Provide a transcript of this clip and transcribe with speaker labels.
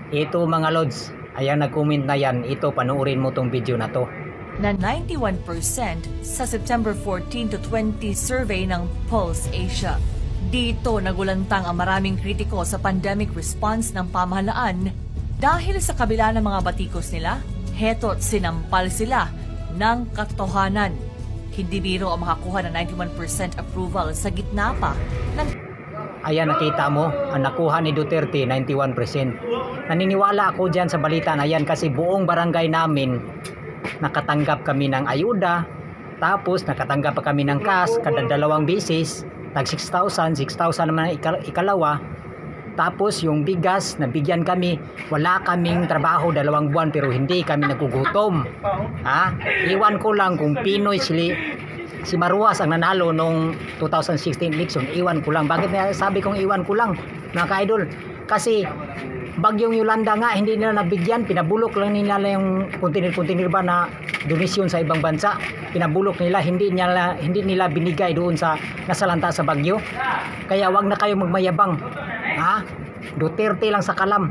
Speaker 1: Ito mga lods, ayan nag-comment na yan. Ito, panuorin mo tong video na to.
Speaker 2: Na 91% sa September 14 to 20 survey ng Pulse Asia. Dito nagulantang ang maraming kritiko sa pandemic response ng pamahalaan dahil sa kabila ng mga batikos nila, heto't sinampal sila ng katotohanan. Hindi biro ang makakuha ng 91% approval sa gitna pa ng...
Speaker 1: Ayan, nakita mo, ang nakuha ni Duterte, 91%. Naniniwala ako dyan sa balita na yan kasi buong barangay namin nakatanggap kami ng ayuda, tapos nakatanggap pa kami ng cash kada 2 beses, tag 6,000 naman ikalawa. Tapos yung bigas, nabigyan kami, wala kaming trabaho 2 buwan pero hindi kami nagugutom. Ha? Iwan ko lang kung Pinoy si Maruas ang nanalo nung 2016 election. Iwan ko lang. Bakit na sabi kong iwan ko lang, mga ka-idol? Kasi bagyong Yolanda nga, hindi nila nabigyan. Pinabulok lang nila yung kontinir ba na donasyon sa ibang bansa. Pinabulok nila, hindi nila binigay doon sa nasalanta sa bagyo. Kaya wag na kayo magmayabang. Ha? Duterte lang sa kalam.